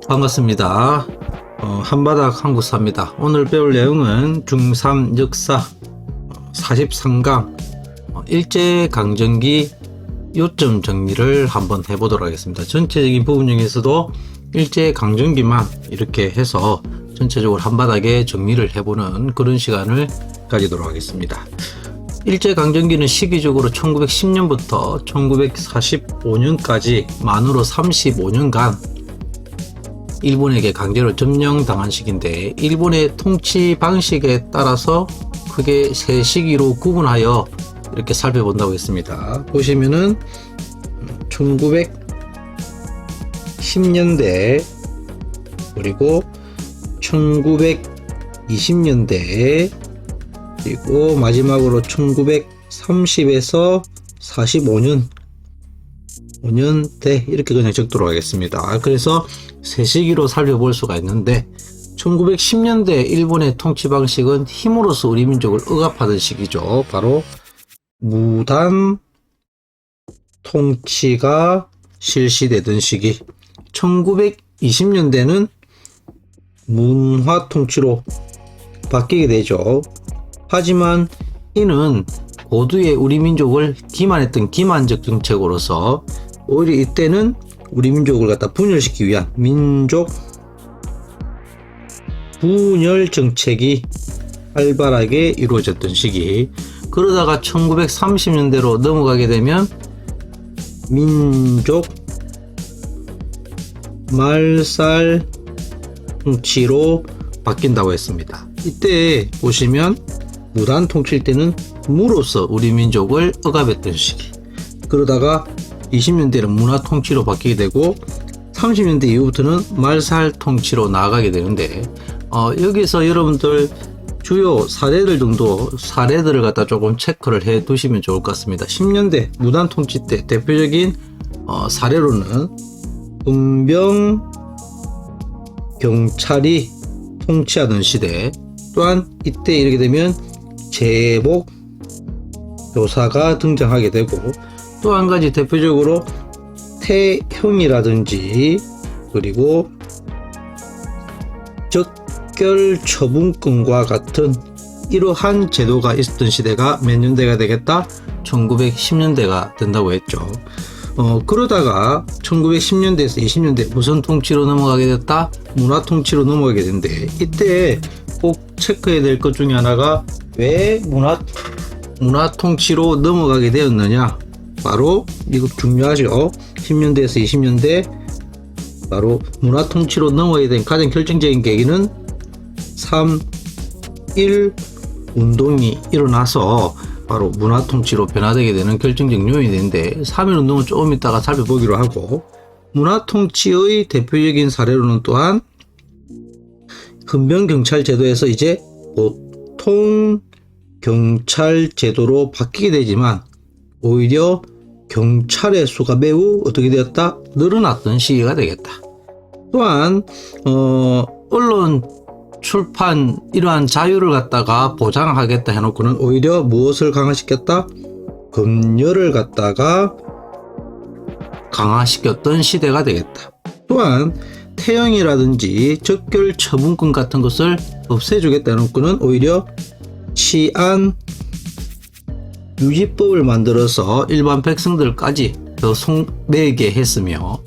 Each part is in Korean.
반갑습니다. 한바닥 한국사입니다. 오늘 배울 내용은 중3 역사 43강 일제강점기 요점 정리를 한번 해보도록 하겠습니다. 전체적인 부분 중에서도 일제강점기만 이렇게 해서 전체적으로 한바닥에 정리를 해보는 그런 시간을 가지도록 하겠습니다. 일제강점기는 시기적으로 1910년부터 1945년까지 만으로 35년간 일본에게 강제로 점령당한 시기인데, 일본의 통치 방식에 따라서 크게 세 시기로 구분하여 이렇게 살펴본다고 했습니다. 보시면은 1910년대 그리고 1920년대 그리고 마지막으로 1930에서 45년대 이렇게 그냥 적도록 하겠습니다. 그래서 세 시기로 살펴볼 수가 있는데, 1910년대 일본의 통치 방식은 힘으로써 우리 민족을 억압하던 시기죠. 바로 무단 통치가 실시되던 시기. 1920년대는 문화 통치로 바뀌게 되죠. 하지만 이는 고도의 우리 민족을 기만했던 기만적 정책으로서 오히려 이때는 우리 민족을 갖다 분열시키기 위한 민족 분열 정책이 활발하게 이루어졌던 시기. 그러다가 1930년대로 넘어가게 되면 민족 말살 통치로 바뀐다고 했습니다. 이때 보시면 무단 통치일 때는 무로서 우리 민족을 억압했던 시기. 그러다가 20년대는 문화 통치로 바뀌게 되고 30년대 이후부터는 말살 통치로 나아가게 되는데, 여기서 여러분들 주요 사례들을 갖다 조금 체크를 해 두시면 좋을 것 같습니다. 10년대 무단 통치 때 대표적인 사례로는 은병 경찰이 통치하던 시대, 또한 이때 이렇게 되면 제복 교사가 등장하게 되고, 또 한 가지 대표적으로 태형이라든지 그리고 적결 처분권과 같은 이러한 제도가 있었던 시대가 몇 년대가 되겠다? 1910년대가 된다고 했죠. 그러다가 1910년대에서 20년대 무슨 통치로 넘어가게 됐다? 문화 통치로 넘어가게 되는데, 이때 꼭 체크해야 될 것 중에 하나가 왜 문화 통치로 넘어가게 되었느냐? 바로 이거 중요하죠. 10년대에서 20년대 바로 문화 통치로 넘어가게 된 가장 결정적인 계기는 3.1 운동이 일어나서 바로 문화 통치로 변화되게 되는 결정적 요인이 되는데, 3.1 운동은 조금 이따가 살펴보기로 하고, 문화 통치의 대표적인 사례로는 또한 헌병경찰 제도에서 이제 보통 경찰 제도로 바뀌게 되지만, 오히려 경찰의 수가 매우 어떻게 되었다? 늘어났던 시기가 되겠다. 또한 언론 출판 이러한 자유를 갖다가 보장하겠다 해놓고는 오히려 무엇을 강화시켰다? 검열을 갖다가 강화시켰던 시대가 되겠다. 또한 태형이라든지 적결 처분권 같은 것을 없애주겠다 해놓고는 오히려 치안 유지법을 만들어서 일반 백성들까지 더 속매게 했으며,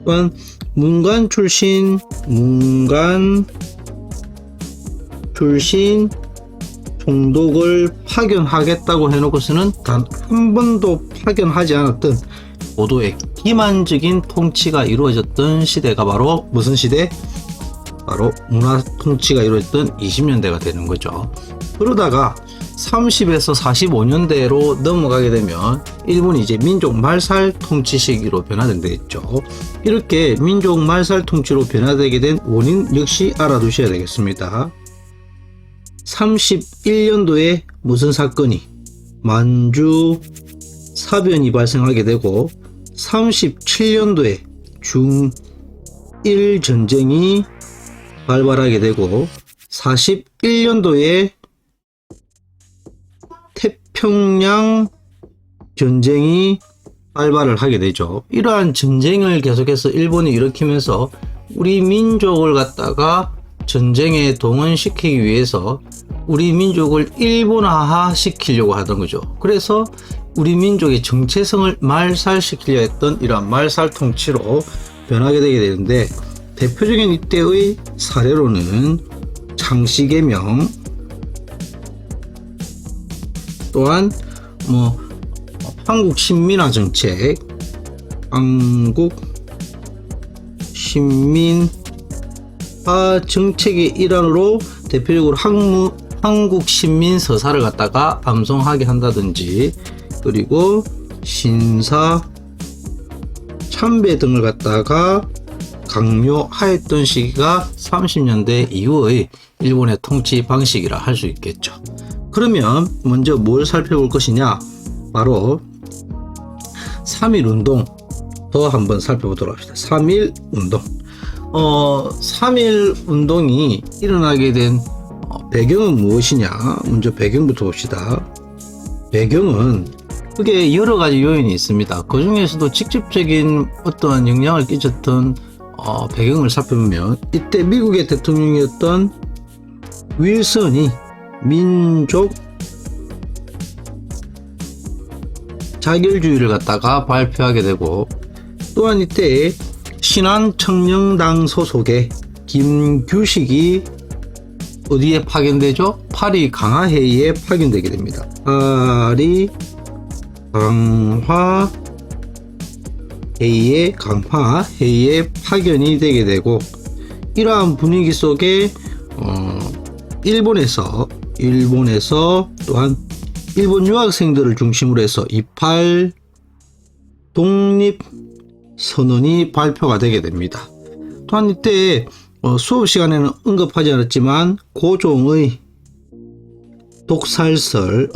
또한 문관 출신 총독을 파견하겠다고 해놓고서는 단 한 번도 파견하지 않았던 고도의 기만적인 통치가 이루어졌던 시대가 바로 무슨 시대? 바로 문화 통치가 이루어졌던 20년대가 되는 거죠. 그러다가 30에서 45년대로 넘어가게 되면 일본이 이제 민족 말살 통치 시기로 변화되겠죠. 이렇게 민족 말살 통치로 변화되게 된 원인 역시 알아두셔야 되겠습니다. 31년도에 무슨 사건이? 만주 사변이 발생하게 되고, 37년도에 중일 전쟁이 발발하게 되고, 41년도에 태평양 전쟁이 발발을 하게 되죠. 이러한 전쟁을 계속해서 일본이 일으키면서 우리 민족을 갖다가 전쟁에 동원시키기 위해서 우리 민족을 일본화하 시키려고 하던 거죠. 그래서 우리 민족의 정체성을 말살시키려 했던 이러한 말살 통치로 변하게 되게 되는데, 대표적인 이때의 사례로는 창씨개명, 또한 한국 신민화 정책, 한국 신민화 정책의 일환으로 대표적으로 한국 신민 서사를 갖다가 암송하게 한다든지, 그리고 신사 참배 등을 갖다가 강요하였던 시기가 30년대 이후의 일본의 통치 방식이라 할 수 있겠죠. 그러면 먼저 뭘 살펴볼 것이냐, 바로 3.1운동도 한번 살펴보도록 합시다. 3.1운동. 3.1 운동이 일어나게 된 배경은 무엇이냐? 먼저 배경부터 봅시다. 배경은 그게 여러 가지 요인이 있습니다. 그 중에서도 직접적인 어떠한 영향을 끼쳤던 배경을 살펴보면, 이때 미국의 대통령이었던 윌슨이 민족 자결주의를 갖다가 발표하게 되고, 또한 이때 신한청년당 소속의 김규식이 어디에 파견되죠? 파리 강화회의에 파견되게 됩니다. 파리 강화회의에 파견이 되게 되고, 이러한 분위기 속에 일본에서 또한 일본 유학생들을 중심으로 해서 28 독립선언이 발표가 되게 됩니다. 또한 이때 수업 시간에는 언급하지 않았지만 고종의 독살설,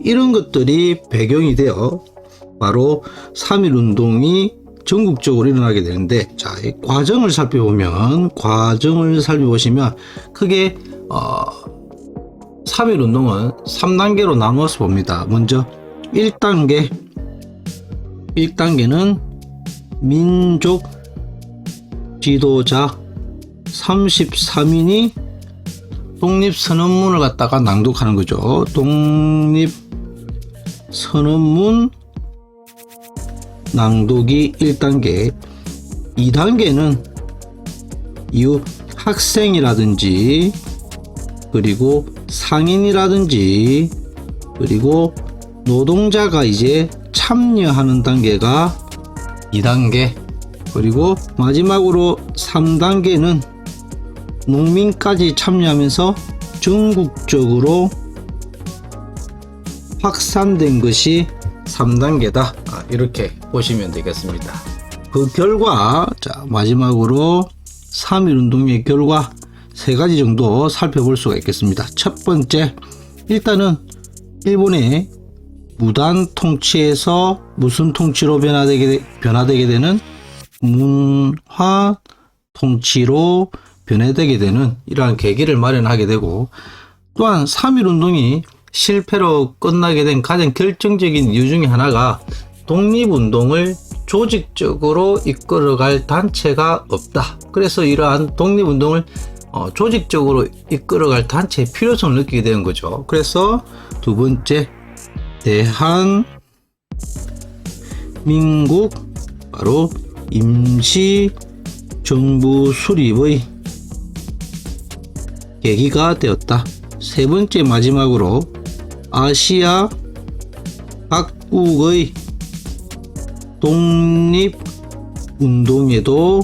이런 것들이 배경이 되어 바로 3.1운동이 전국적으로 일어나게 되는데, 자, 이 과정을 살펴보시면 크게 3.1운동은 3단계로 나누어서 봅니다. 먼저 1단계는 민족 지도자 33인이 독립선언문을 갖다가 낭독하는 거죠. 독립선언문 낭독이 1단계. 2단계는 이후 학생이라든지, 그리고 상인이라든지, 그리고 노동자가 이제 참여하는 단계가 2단계. 그리고 마지막으로 3단계는 농민까지 참여하면서 전국적으로 확산된 것이 3단계다. 이렇게 보시면 되겠습니다. 그 결과, 자, 마지막으로 3.1운동의 결과 3가지 정도 살펴볼 수가 있겠습니다. 첫 번째, 일단은 일본의 무단 통치에서 무슨 통치로 변화되게 되는 문화 통치로 변화되게 되는 이러한 계기를 마련하게 되고, 또한 3.1운동이 실패로 끝나게 된 가장 결정적인 이유 중에 하나가 독립운동을 조직적으로 이끌어갈 단체가 없다. 그래서 이러한 독립운동을 조직적으로 이끌어갈 단체의 필요성을 느끼게 된 거죠. 그래서 두 번째, 대한민국 바로 임시정부 수립의 계기가 되었다. 세 번째, 마지막으로 아시아 각국의 독립운동에도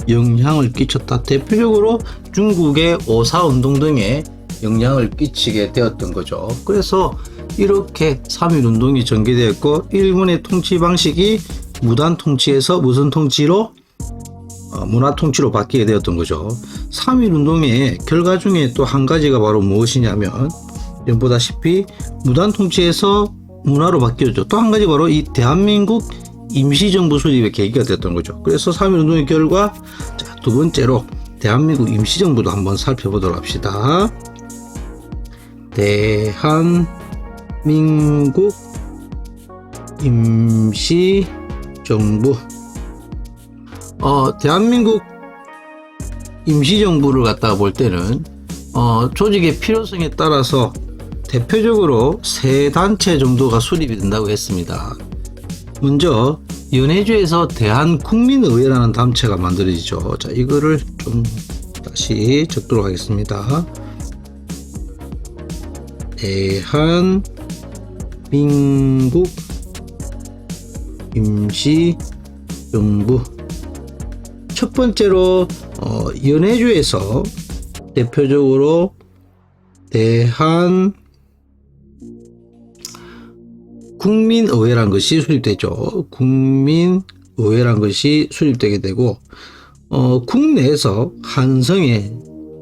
영향을 끼쳤다. 대표적으로 중국의 오사운동 등에 영향을 끼치게 되었던 거죠. 그래서 이렇게 3.1운동이 전개되었고, 일본의 통치 방식이 무단 통치에서 무슨 통치로? 문화 통치로 바뀌게 되었던 거죠. 3.1운동의 결과 중에 또 한 가지가 바로 무엇이냐면, 보다시피 무단 통치에서 문화로 바뀌었죠. 또 한 가지 바로 이 대한민국 임시정부 수립의 계기가 됐던 거죠. 그래서 3.1운동의 결과, 자, 두 번째로 대한민국 임시정부도 한번 살펴보도록 합시다. 대한민국 임시정부. 대한민국 임시정부를 갖다가 볼 때는 조직의 필요성에 따라서 대표적으로 세 단체 정도가 수립이 된다고 했습니다. 먼저 연해주에서 대한국민의회라는 단체가 만들어지죠. 자, 이거를 좀 다시 적도록 하겠습니다. 대한민국 임시정부. 첫 번째로 연해주에서 대표적으로 국민의회란 것이 수립되죠. 국민의회란 것이 수립되게 되고 국내에서 한성에,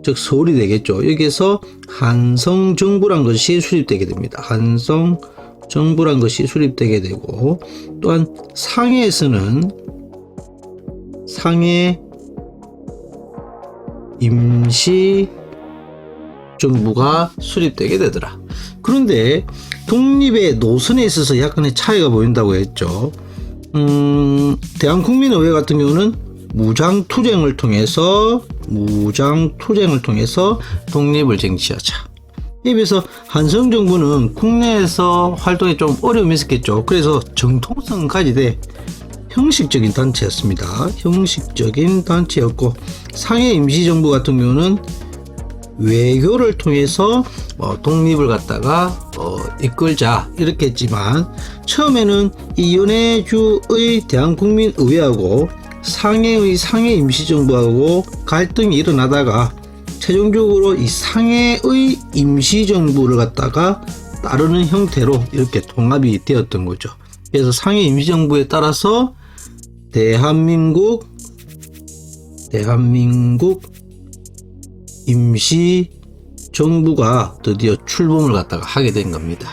즉 서울이 되겠죠. 여기에서 한성정부란 것이 수립되게 됩니다. 한성정부란 것이 수립되게 되고, 또한 상해에서는 상해 임시정부가 수립되게 되더라. 그런데 독립의 노선에 있어서 약간의 차이가 보인다고 했죠. 대한국민의회 같은 경우는 무장투쟁을 통해서 독립을 쟁취하자. 이에 비해서 한성정부는 국내에서 활동에 좀 어려움이 있었겠죠. 그래서 정통성을 가지되 형식적인 단체였습니다. 형식적인 단체였고, 상해 임시정부 같은 경우는 외교를 통해서 독립을 갖다가 이끌자 이렇게 했지만, 처음에는 이 연해주의 대한국민의회하고 상해의 상해 임시정부하고 갈등이 일어나다가 최종적으로 이 상해의 임시정부를 갖다가 따르는 형태로 이렇게 통합이 되었던 거죠. 그래서 상해 임시정부에 따라서 대한민국 임시정부가 드디어 출범을 갖다가 하게 된 겁니다.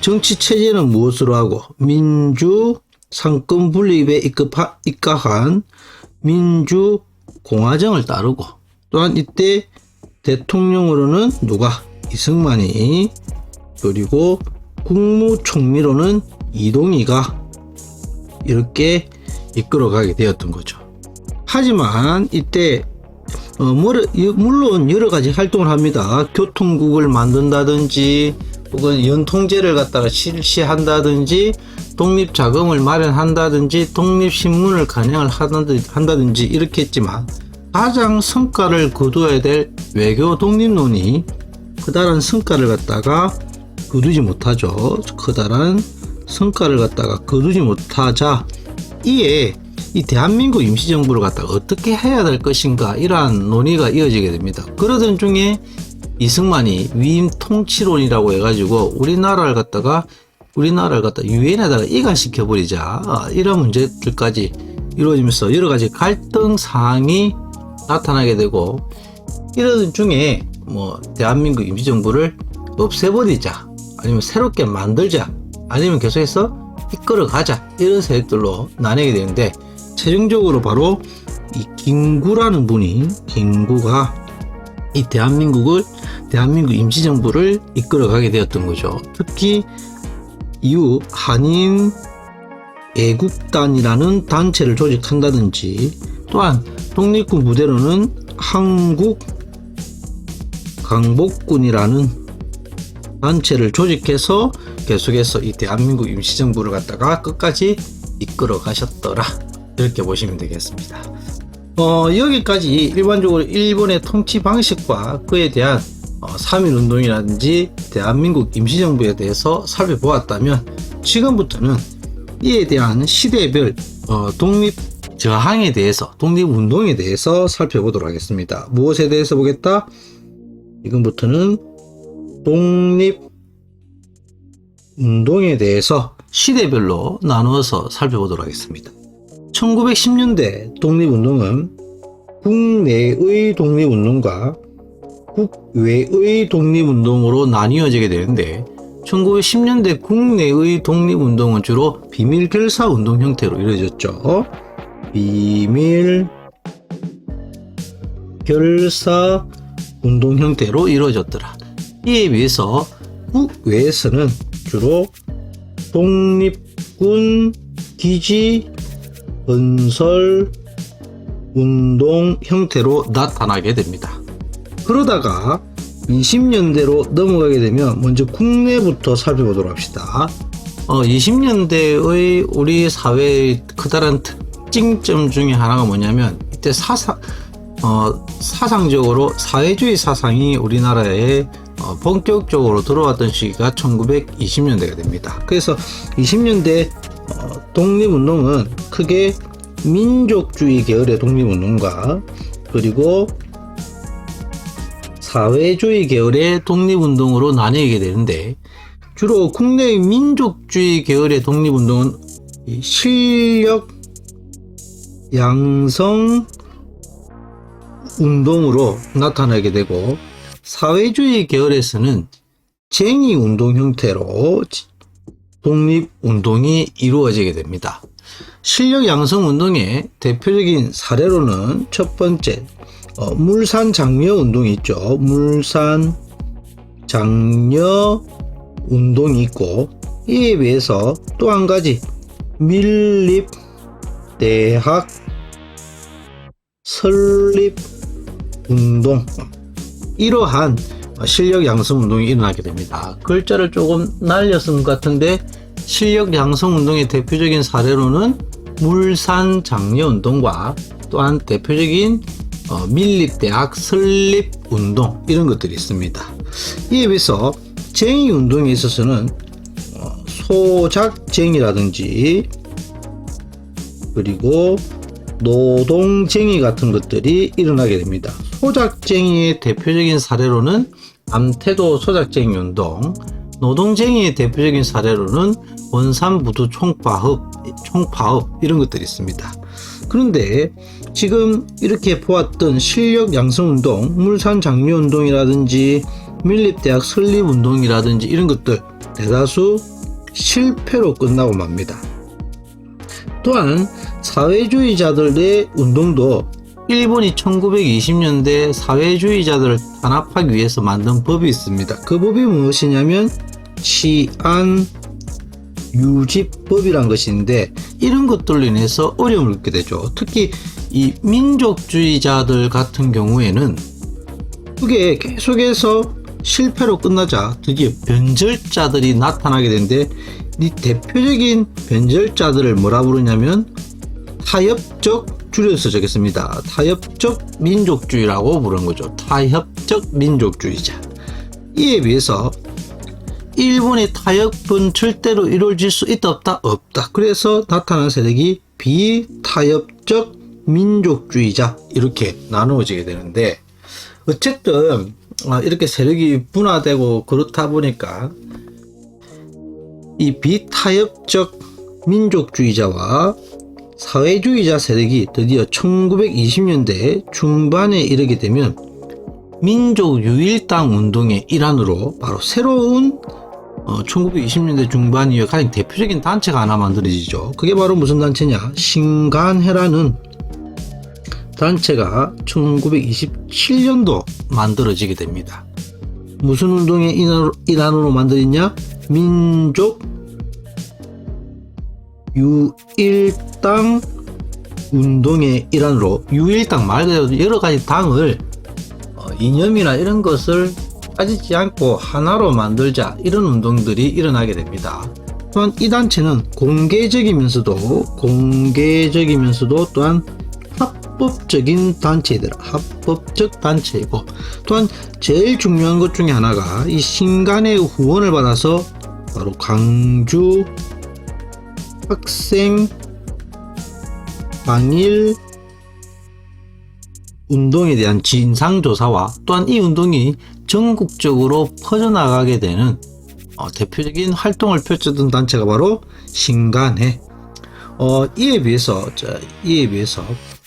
정치 체제는 무엇으로 하고 민주 상권 분립에 입각한 민주공화정을 따르고, 또한 이때 대통령으로는 누가? 이승만이, 그리고 국무총리로는 이동희가 이렇게 이끌어가게 되었던 거죠. 하지만 이때 물론 여러 가지 활동을 합니다. 교통국을 만든다든지, 혹은 연통제를 갖다가 실시한다든지, 독립자금을 마련한다든지, 독립신문을 간양을 한다든지 이렇게 했지만, 가장 성과를 거두어야 될 외교 독립론이 커다란 성과를 갖다가 거두지 못하죠. 커다란 성과를 갖다가 거두지 못하자, 이에 이 대한민국 임시정부를 갖다가 어떻게 해야 될 것인가, 이러한 논의가 이어지게 됩니다. 그러던 중에 이승만이 위임 통치론이라고 해가지고 우리나라를 갖다가 유엔에다가 이관시켜 버리자, 이런 문제들까지 이루어지면서 여러 가지 갈등 사항이 나타나게 되고, 이러던 중에 대한민국 임시정부를 없애버리자, 아니면 새롭게 만들자, 아니면 계속해서 이끌어가자, 이런 세력들로 나뉘게 되는데, 최종적으로 바로 이 김구라는 분이, 김구가 이 대한민국 임시정부를 이끌어가게 되었던 거죠. 특히 이후 한인 애국단이라는 단체를 조직한다든지, 또한 독립군 부대로는 한국 강복군이라는 단체를 조직해서 계속해서 이 대한민국 임시정부를 갖다가 끝까지 이끌어 가셨더라, 이렇게 보시면 되겠습니다. 여기까지 일반적으로 일본의 통치 방식과 그에 대한 3.1운동이라든지 대한민국 임시정부에 대해서 살펴보았다면, 지금부터는 이에 대한 시대별 독립 저항에 대해서, 독립운동에 대해서 살펴보도록 하겠습니다. 무엇에 대해서 보겠다? 지금부터는 독립운동에 대해서 시대별로 나누어서 살펴보도록 하겠습니다. 1910년대 독립운동은 국내의 독립운동과 국외의 독립운동으로 나뉘어지게 되는데, 1910년대 국내의 독립운동은 주로 비밀결사운동 형태로 이루어졌죠. 비밀결사운동 형태로 이루어졌더라. 이에 비해서 국외에서는 주로 독립군 기지 건설 운동 형태로 나타나게 됩니다. 그러다가 20년대로 넘어가게 되면 먼저 국내부터 살펴보도록 합시다. 20년대의 우리 사회의 커다란 특징점 중에 하나가 뭐냐면 이때 사상적으로 사회주의 사상이 우리나라에 본격적으로 들어왔던 시기가 1920년대가 됩니다. 그래서 20년대 독립운동은 크게 민족주의 계열의 독립운동과 그리고 사회주의 계열의 독립운동으로 나뉘게 되는데, 주로 국내의 민족주의 계열의 독립운동은 실력 양성 운동으로 나타나게 되고, 사회주의 계열에서는 쟁의 운동 형태로 독립운동이 이루어지게 됩니다. 실력 양성 운동의 대표적인 사례로는 첫 번째 물산 장려 운동이 있죠. 물산 장려 운동이 있고, 이에 비해서 또 한 가지 밀립 대학 설립 운동, 이러한 실력 양성 운동이 일어나게 됩니다. 글자를 조금 날려 쓴 것 같은데, 실력 양성 운동의 대표적인 사례로는 물산 장려 운동과 또한 대표적인 밀립대학 설립운동, 이런 것들이 있습니다. 이에 비해서 쟁의운동에 있어서는 소작쟁의라든지 그리고 노동쟁의 같은 것들이 일어나게 됩니다. 소작쟁의의 대표적인 사례로는 암태도 소작쟁의운동, 노동쟁의의 대표적인 사례로는 원산부두 총파업 이런 것들이 있습니다. 그런데 지금 이렇게 보았던 실력 양성운동, 물산 장려운동이라든지 밀립대학 설립운동이라든지 이런 것들 대다수 실패로 끝나고 맙니다. 또한 사회주의자들의 운동도 일본이 1920년대 사회주의자들을 탄압하기 위해서 만든 법이 있습니다. 그 법이 무엇이냐면 치안유지법이란 것인데, 이런 것들로 인해서 어려움을 겪게 되죠. 특히 이 민족주의자들 같은 경우에는 그게 계속해서 실패로 끝나자 드디어 변절자들이 나타나게 되는데, 이 대표적인 변절자들을 뭐라 부르냐면 타협적, 줄여서 적겠습니다. 타협적 민족주의라고 부르는 거죠. 타협적 민족주의자. 이에 비해서 일본의 타협은 절대로 이루어질 수 있다 없다? 없다. 그래서 나타난 세력이 비타협적 민족주의자, 이렇게 나누어지게 되는데, 어쨌든 이렇게 세력이 분화되고 그렇다 보니까 이 비타협적 민족주의자와 사회주의자 세력이 드디어 1920년대 중반에 이르게 되면 민족유일당 운동의 일환으로 바로 새로운 1920년대 중반 이후 가장 대표적인 단체가 하나 만들어지죠. 그게 바로 무슨 단체냐? 신간회라는 단체가 1927년도 만들어지게 됩니다. 무슨 운동의 일환으로 만들었냐? 민족 유일당 운동의 일환으로, 유일당 말 그대로 여러 가지 당을 이념이나 이런 것을 빠지지 않고 하나로 만들자, 이런 운동들이 일어나게 됩니다. 또한 이 단체는 공개적이면서도 또한 합법적인 단체이더라. 합법적 단체이고, 또한 제일 중요한 것 중에 하나가 이 신간의 후원을 받아서 바로 광주 학생 방일 운동에 대한 진상조사와 또한 이 운동이 전국적으로 퍼져나가게 되는 대표적인 활동을 펼쳤던 단체가 바로 신간회. 이에 비해서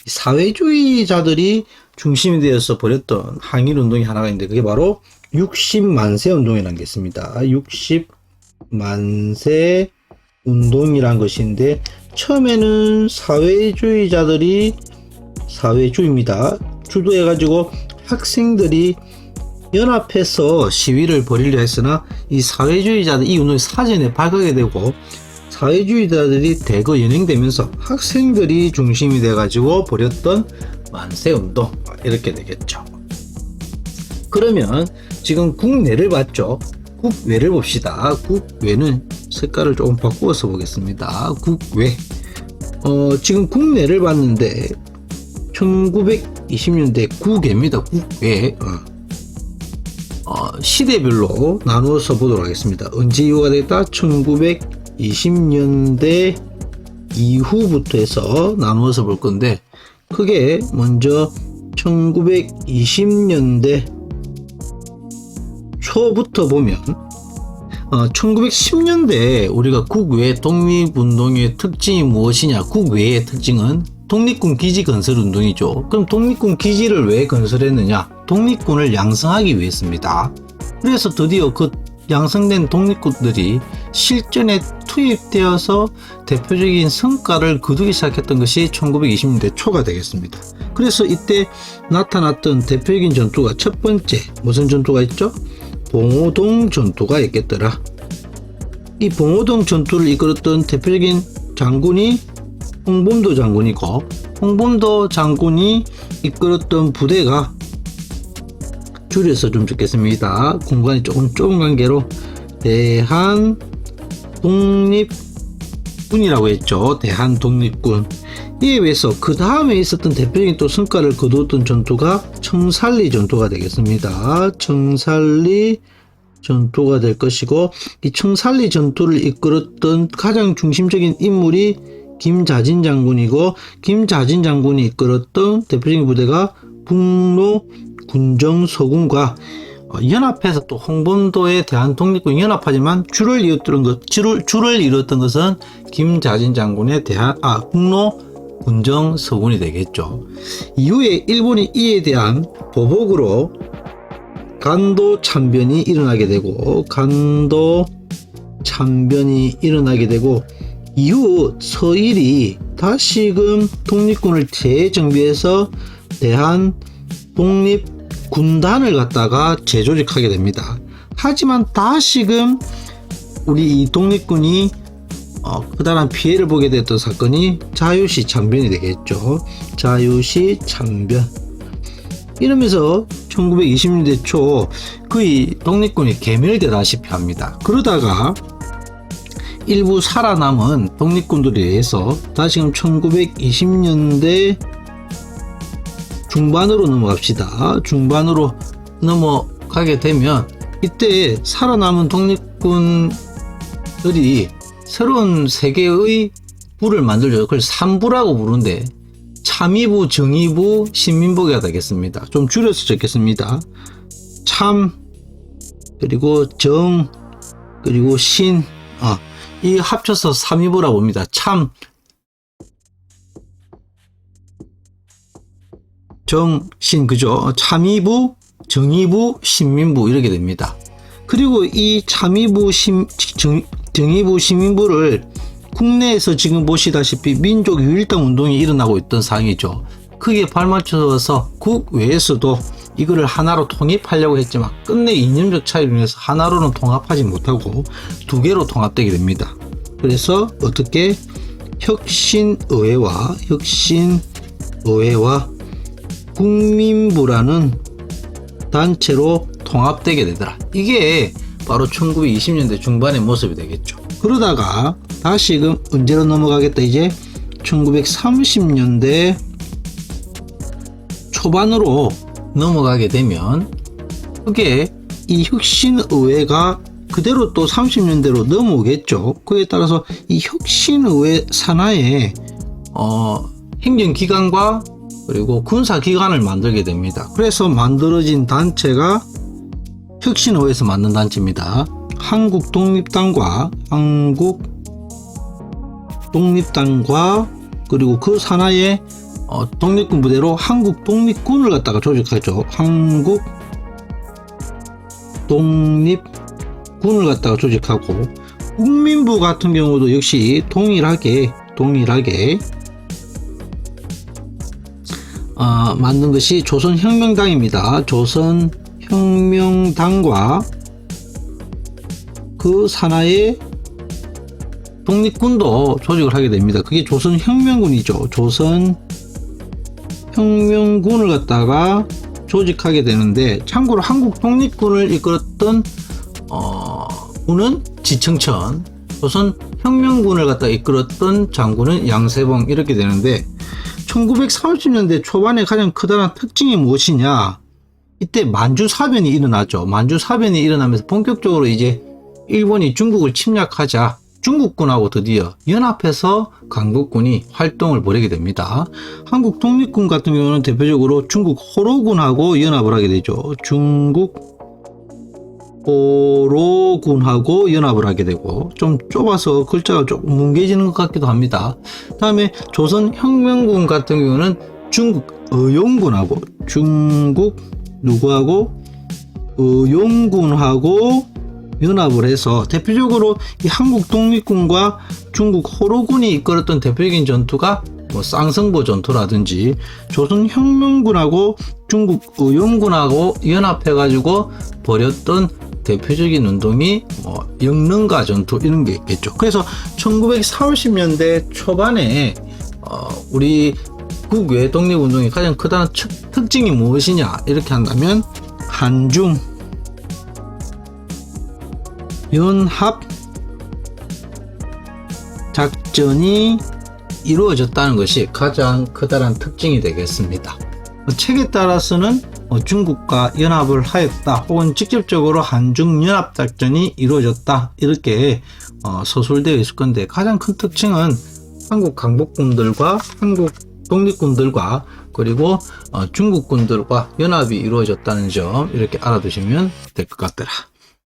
사회주의자들이 중심이 되어서 벌였던 항일운동이 하나가 있는데, 그게 바로 60만세 운동이라는 게 있습니다. 60만세 운동이란 것인데, 처음에는 사회주의입니다. 주도해가지고 학생들이 연합해서 시위를 벌이려 했으나, 이 사회주의자들 이 운동이 사전에 발각이 되고 사회주의자들이 대거 연행되면서 학생들이 중심이 돼가지고 벌였던 만세운동 이렇게 되겠죠. 그러면 지금 국내를 봤죠. 국외를 봅시다. 국외는 색깔을 조금 바꾸어서 보겠습니다. 국외. 지금 국내를 봤는데 1920년대 국외입니다. 국외. 시대별로 나누어서 보도록 하겠습니다. 언제 이후가 되겠다? 1920년대 이후부터 해서 나누어서 볼 건데, 크게 먼저 1920년대 초부터 보면 1910년대 우리가 국외 독립운동의 특징이 무엇이냐? 국외의 특징은 독립군 기지 건설 운동이죠. 그럼 독립군 기지를 왜 건설했느냐? 독립군을 양성하기 위해서입니다. 그래서 드디어 그 양성된 독립군들이 실전에 투입되어서 대표적인 성과를 거두기 시작했던 것이 1920년대 초가 되겠습니다. 그래서 이때 나타났던 대표적인 전투가 첫 번째 무슨 전투가 있죠? 봉오동 전투가 있겠더라. 이 봉오동 전투를 이끌었던 대표적인 장군이 홍범도 장군이고, 홍범도 장군이 이끌었던 부대가, 줄여서 좀 적겠습니다. 공간이 조금 좁은 관계로 대한독립군이라고 했죠. 대한독립군. 이에 비해서 그 다음에 있었던 대표적인 또 성과를 거두었던 전투가 청산리 전투가 되겠습니다. 청산리 전투가 될 것이고, 이 청산리 전투를 이끌었던 가장 중심적인 인물이 김자진 장군이고, 김자진 장군이 이끌었던 대표적인 부대가 북로 군정서군과 연합해서 또 홍범도에 대한 독립군 연합하지만 줄을 이뤘던 것은 김자진 장군의 북로 군정서군이 되겠죠. 이후에 일본이 이에 대한 보복으로 간도 참변이 일어나게 되고, 이후 서일이 다시금 독립군을 재정비해서 대한 독립군단을 갖다가 재조직하게 됩니다. 하지만 다시금 우리 이 독립군이 그다란 피해를 보게 됐던 사건이 자유시 참변이 되겠죠. 자유시 참변. 이러면서 1920년대 초 거의 독립군이 괴멸되다시피 합니다. 그러다가 일부 살아남은 독립군들에 의해서 다시금 1920년대 중반으로 넘어갑시다. 중반으로 넘어가게 되면 이때 살아남은 독립군들이 새로운 세계의 부를 만들죠. 그걸 3부라고 부르는데 참의부, 정의부, 신민부가 되겠습니다. 좀 줄여서 적겠습니다. 참, 그리고 정, 그리고 신, 이 합쳐서 3위부라고 봅니다. 참, 정, 신, 그죠? 참의부, 정의부, 신민부 이렇게 됩니다. 그리고 이 참의부, 정의부, 신민부를 국내에서 지금 보시다시피 민족 유일당 운동이 일어나고 있던 상황이죠. 크게 발맞춰서 국외에서도 이거를 하나로 통입하려고 했지만 끝내 이념적 차이로 인해서 하나로는 통합하지 못하고 두 개로 통합되게 됩니다. 그래서 어떻게 혁신의회와 국민부라는 단체로 통합되게 되더라. 이게 바로 1920년대 중반의 모습이 되겠죠. 그러다가 다시금 언제로 넘어가겠다. 이제 1930년대 초반으로 넘어가게 되면 그게 이 혁신의회가 그대로 또 30년대로 넘어오겠죠. 그에 따라서 이 혁신의회 산하에 행정기관과 그리고 군사기관을 만들게 됩니다. 그래서 만들어진 단체가 혁신의회에서 만든 단체입니다. 한국독립당과 그리고 그 산하에 독립군 부대로 한국독립군을 갖다가 조직하죠. 한국독립군을 갖다가 조직하고, 국민부 같은 경우도 역시 동일하게 만든 것이 조선혁명당입니다. 조선혁명당과 그 산하에 독립군도 조직을 하게 됩니다. 그게 조선혁명군이죠. 혁명군을 갖다가 조직하게 되는데, 참고로 한국 독립군을 이끌었던 군은 지청천, 조선 혁명군을 갖다 이끌었던 장군은 양세봉, 이렇게 되는데, 1930년대 초반에 가장 커다란 특징이 무엇이냐? 이때 만주사변이 일어나죠. 만주사변이 일어나면서 본격적으로 이제 일본이 중국을 침략하자 중국군하고 드디어 연합해서 강국군이 활동을 벌이게 됩니다. 한국 독립군 같은 경우는 대표적으로 중국 호로군하고 연합을 하게 되죠. 중국 호로군하고 연합을 하게 되고, 좀 좁아서 글자가 조금 뭉개지는 것 같기도 합니다. 다음에 조선혁명군 같은 경우는 중국 의용군하고, 중국 누구하고? 의용군하고 연합을 해서, 대표적으로 이 한국 독립군과 중국 호로군이 이끌었던 대표적인 전투가 뭐 쌍성보 전투라든지, 조선혁명군하고 중국 의용군하고 연합해 가지고 벌였던 대표적인 운동이 뭐 영릉가 전투, 이런 게 있겠죠. 그래서 1940년대 초반에 우리 국외 독립운동의 가장 크다는 특징이 무엇이냐, 이렇게 한다면 한중 연합 작전이 이루어졌다는 것이 가장 커다란 특징이 되겠습니다. 책에 따라서는 중국과 연합을 하였다, 혹은 직접적으로 한중 연합 작전이 이루어졌다, 이렇게 서술되어 있을 건데, 가장 큰 특징은 한국 강복군들과 한국 독립군들과 그리고 중국군들과 연합이 이루어졌다는 점, 이렇게 알아두시면 될 것 같더라.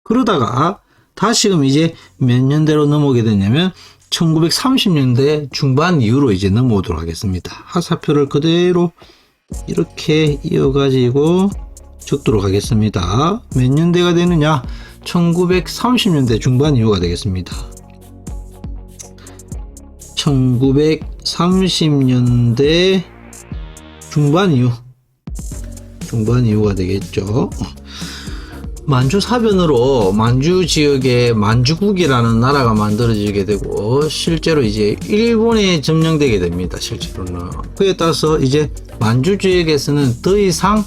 그러다가 다시금 이제 몇 년대로 넘어오게 되냐면 1930년대 중반 이후로 이제 넘어오도록 하겠습니다. 하사표를 그대로 이렇게 이어가지고 적도록 하겠습니다. 몇 년대가 되느냐? 1930년대 중반 이후가 되겠습니다. 1930년대 중반 이후가 되겠죠. 만주 사변으로 만주 지역에 만주국이라는 나라가 만들어지게 되고, 실제로 이제 일본에 점령되게 됩니다. 실제로는. 그에 따라서 이제 만주 지역에서는 더 이상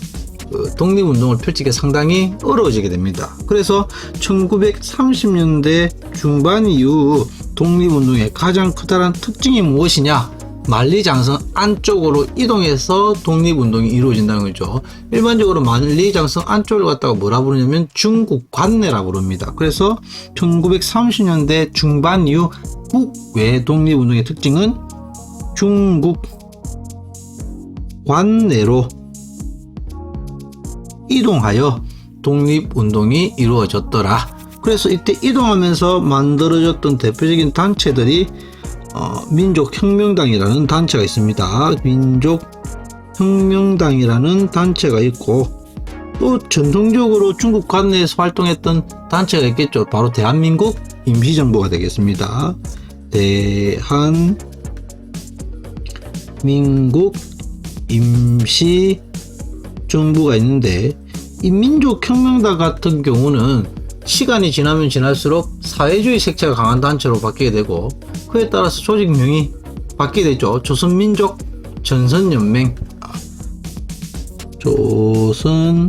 독립운동을 펼치기 상당히 어려워지게 됩니다. 그래서 1930년대 중반 이후 독립운동의 가장 커다란 특징이 무엇이냐? 만리장성 안쪽으로 이동해서 독립운동이 이루어진다는 거죠. 일반적으로 만리장성 안쪽을 갖다가 뭐라 부르냐면 중국 관내라 부릅니다. 그래서 1930년대 중반 이후 국외 독립운동의 특징은 중국 관내로 이동하여 독립운동이 이루어졌더라. 그래서 이때 이동하면서 만들어졌던 대표적인 단체들이 민족혁명당이라는 단체가 있습니다. 민족혁명당이라는 단체가 있고, 또 전통적으로 중국 관내에서 활동했던 단체가 있겠죠. 바로 대한민국 임시정부가 되겠습니다. 대한민국 임시정부가 있는데, 이 민족혁명당 같은 경우는 시간이 지나면 지날수록 사회주의 색채가 강한 단체로 바뀌게 되고, 그에 따라서 조직명이 바뀌게 되죠. 조선민족 전선연맹, 조선민족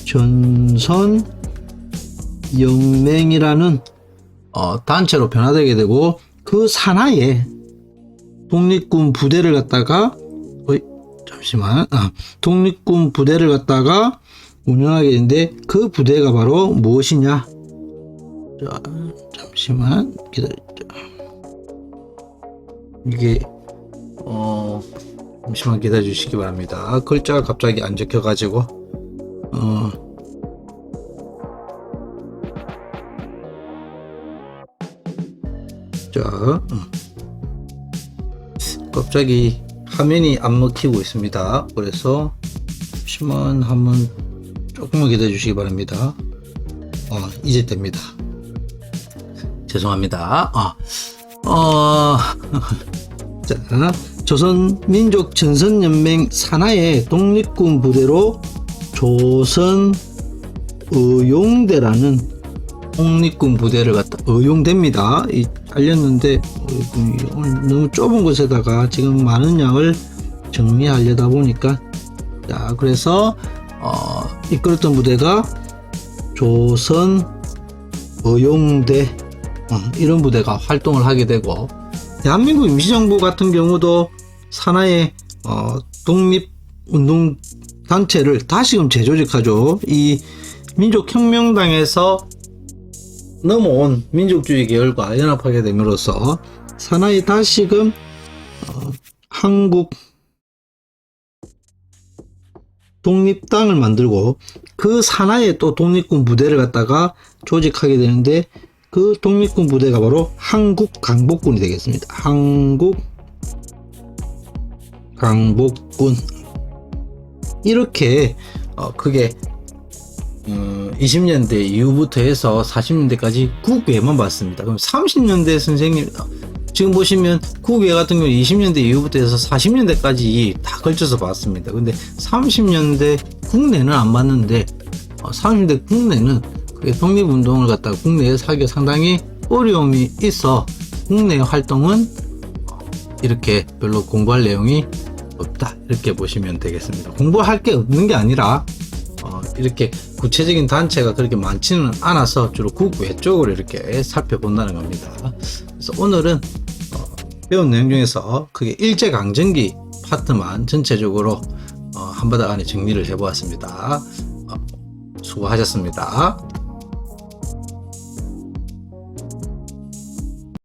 전선연맹이라는 단체로 변화되게 되고, 그 산하에 독립군 부대를 갖다가 독립군 부대를 갖다가 운영하게 되는데, 그 부대가 바로 무엇이냐? 자, 잠시만 기다리죠. 이게 잠시만 기다려 주시기 바랍니다. 글자가 갑자기 안 적혀 가지고 갑자기 화면이 안 먹히고 있습니다. 그래서 잠시만 한번 조금만 기다려 주시기 바랍니다. 이제 됩니다. 죄송합니다. 자, 조선민족전선연맹 산하의 독립군 부대로 조선의용대라는 독립군 부대를 갖다 의용됩니다. 잘렸는데 오늘 너무 좁은 곳에다가 지금 많은 양을 정리하려다 보니까, 자, 그래서 이끌었던 부대가 조선 의용대, 이런 부대가 활동을 하게 되고, 대한민국 임시정부 같은 경우도 산하의 독립운동 단체를 다시금 재조직하죠. 이 민족혁명당에서 넘어온 민족주의 계열과 연합하게 됨으로써 산하에 다시금 한국 독립당을 만들고, 그 산하에 또 독립군 부대를 갖다가 조직하게 되는데, 그 독립군 부대가 바로 한국강복군이 되겠습니다. 한국강복군. 이렇게 그게 20년대 이후부터 해서 40년대까지 국외만 봤습니다. 그럼 30년대 선생님, 지금 보시면 국외 같은 경우 20년대 이후부터 해서 40년대까지 다 걸쳐서 봤습니다. 근데 30년대 국내는 안 봤는데, 30년대 국내는 독립운동을 갖다가 국내에서 하기가 상당히 어려움이 있어 국내 활동은 이렇게 별로 공부할 내용이 없다, 이렇게 보시면 되겠습니다. 공부할 게 없는 게 아니라 이렇게 구체적인 단체가 그렇게 많지는 않아서 주로 국외 쪽으로 이렇게 살펴본다는 겁니다. 그래서 오늘은 배운 내용 중에서 그게 일제강점기 파트만 전체적으로 한바닥 안에 정리를 해보았습니다. 수고하셨습니다.